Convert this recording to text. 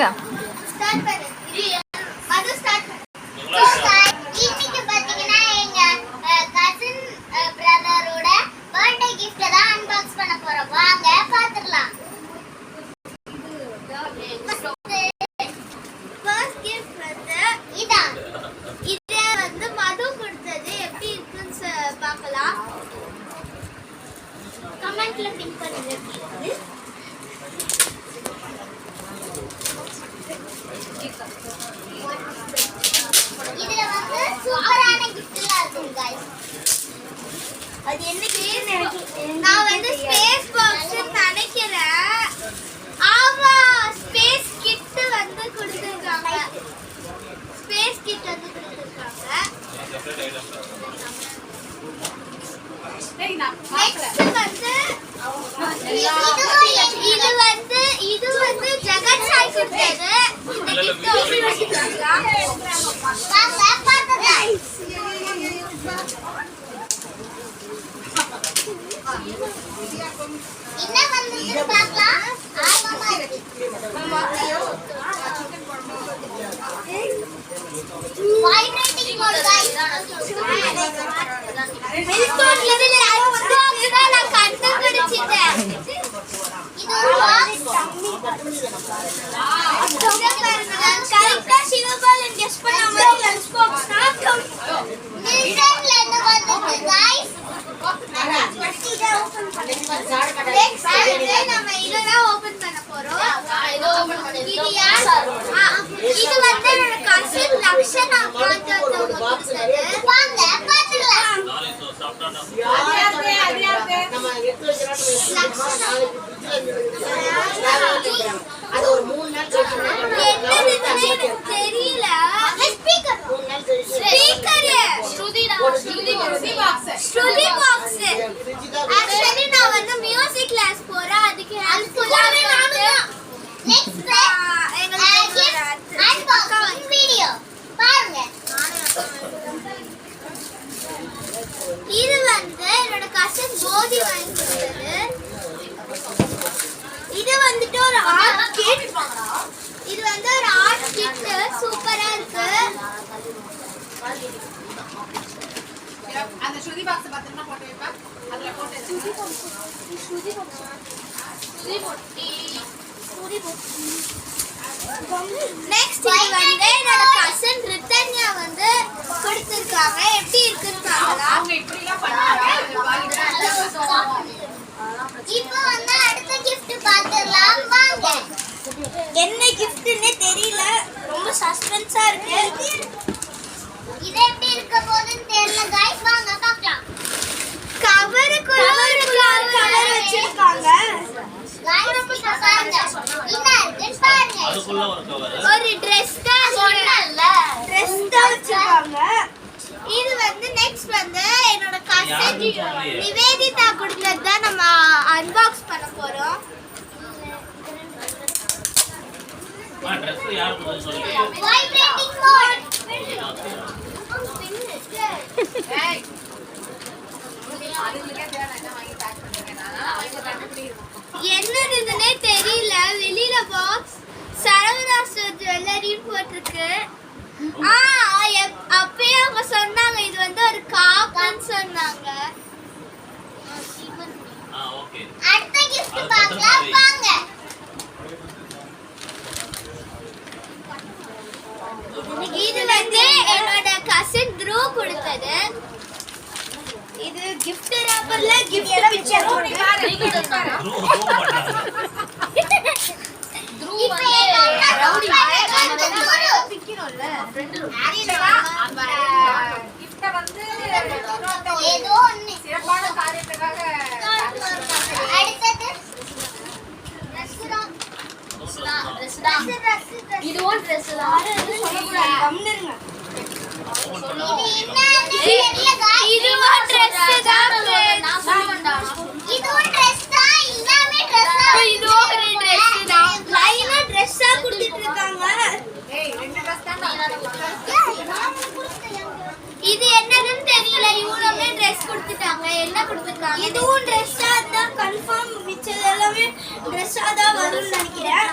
பண்ணுங்க. இன்னைக்கு பாத்தீங்கன்னா எங்க கசின் பிரதரோட பர்த்டே கிஃப்ட் தான் அன்பாக்ஸ் பண்ண போறோம். வாங்க பாத்துடலாம். ஃபர்ஸ்ட் கிஃப்ட் வந்து இதான். இது வந்து மது கொடுத்தது. எப்படி இருக்குன்னு பார்க்கலாம். கமெண்ட்ல பின் பண்ணுங்க. இதுல வந்து சூப்பரான கிஃப்ட்லாம் இருக்கு गाइस. அது என்ன கிஃப்ட்னு எனக்கு நான் வந்து ஸ்பேஸ் பாக்ஸ் நினைக்கிறேன். ஆமா, ஸ்பேஸ் கிட் வந்து கொடுத்திருக்காங்க. ஸ்பேஸ் கிட் வந்து கொடுத்திருக்காங்க. இது வந்து ஜெகன் சாய் கொடுத்தது. இந்த கிஃப்ட் என்ன வந்து பார்க்கலாம். ஆமாமா வைப்ரேட்டிங் மோட் गाइस. மில்கோட் லெவல் பாக்ஸ் தான் நான் கண்டுபிடிச்சிட்டேன். இது ஒரு பாக்ஸ். கரெக்ட்டா சிவபாலன் கெஸ் பண்ண மாதிரி லஞ்ச் பாக்ஸ் தான். மில்கோட்ல இருந்து வந்தது गाइस. இத ஓபன் பண்ணுங்க. நெக்ஸ்ட் நம்ம இதெல்லாம் ஓபன் பண்ண போறோம். இது ஓபன் பண்ணி இது வந்து என்னோட கசின் லக்ஷனா பாத்தது கொடுத்தது. வாங்க பாத்துக்கலாம். நம்ம எடுத்து வச்சறோம். அது ஒரு 3 நாள் கழிச்சு தெரியல. ஸ்பீக்கர் 3 நாள் கழிச்சு ஸ்பீக்கர் ஸ்ருதி பாக்ஸ். ஆக்சுவலி நான் வந்து மியூசிக் கிளாஸ் போறேன். அதுக்கு ஹெல்ப்ஃபுல்லா நானும். நெக்ஸ்ட் அன்பாக்சிங் வீடியோ பாருங்க. இது வந்து என்னோட கசின் போதி வாங்கி கொடுத்தது. இது வந்துட்டு ஒரு ஆர்ட் கிட். இது வந்து ஒரு ஆர்ட் கிட். சூப்பரா இருக்கு. அந்த ஸ்ருதி பாக்ஸ் பத்திரமா போட்டு வைப்பா. அதுல போட்டு ஸ்ருதி நெக்ஸ்ட் இது வந்து என்னோட கசின் ரித்தன்யா வந்து கொடுத்திருக்காங்க. எப்படி இருக்குன்னு பார்க்கலாம். அவங்க இப்படி எல்லாம் பண்ணாங்க. இப்போ வந்து அடுத்த gift பாத்துறலாம். வாங்க. என்ன giftனே தெரியல. ரொம்ப சஸ்பென்ஸா இருக்கு. இது எப்படி இருக்க போகுதுன்னு தெரியல गाइस. வாங்க பார்க்கலாம். கவருக்குள்ள ஒரு கலர் வச்சிருக்காங்க. गाइस பாருங்க. என்ன இருக்கு பாருங்க. அதுக்குள்ள ஒரு கவர். ஒரு Dress தான் சொன்னல்ல. Dress தான் வச்சிருக்காங்க. இது வந்து நெக்ஸ்ட் வந்து என்னோட கசின் நிவேதிதா கொடுத்தது தான் நம்ம அன்பாக்ஸ் பண்ண போறோம். Dress யார் கொடுத்தது சொல்லுங்க. Vibrating mode. ஏய் அதுலயே தேவை என்ன வாங்கி பேக் பண்ணுங்க. அவங்க கண்டுபிடிக்கணும். என்னதுன்னே தெரியல. வெளியில பாக்ஸ் சரவணாஸ் ஜுவல்லரி போட்டுருக்கு. அப்பயே அவங்க சொன்னாங்க இது வந்து ஒரு காப்புன்னு சொன்னாங்க. ஓகே. அடுத்த gift பார்க்கலாம். வாங்க. இது வந்து என்னோட கசின் த்ரூ கொடுத்தது. இது gift wrapperல gift picture போட்டுருக்காங்க. ஏதோ ஒண்ணு சிறப்பான காரியத்துக்காக அடுத்தது இதுவும் ட்ரெஸ் தான். கம்மிருங்க. இதுவும் ட்ரெஸ் தான். நான் சொல்றேன்டா. இதுவும் ட்ரெஸ் தான். எல்லாமே ட்ரெஸ் தான். இதுவும் ஒரு ட்ரெஸ் தான். லைனா ட்ரெஸ்ஸா கொடுத்துட்டு இருக்காங்க. ஏய் ரெண்டு ட்ரெஸ் தான். இது என்னன்னு தெரியல. இவங்களுமே ட்ரெஸ் கொடுத்துட்டாங்க. என்ன கொடுத்துட்டாங்க? இதுவும் ட்ரெஸ்ஸா தான் கன்ஃபார்ம். மிச்சம் எல்லாமே ட்ரெஸ்ஸா தான் வரும்னு நினைக்கிறேன்.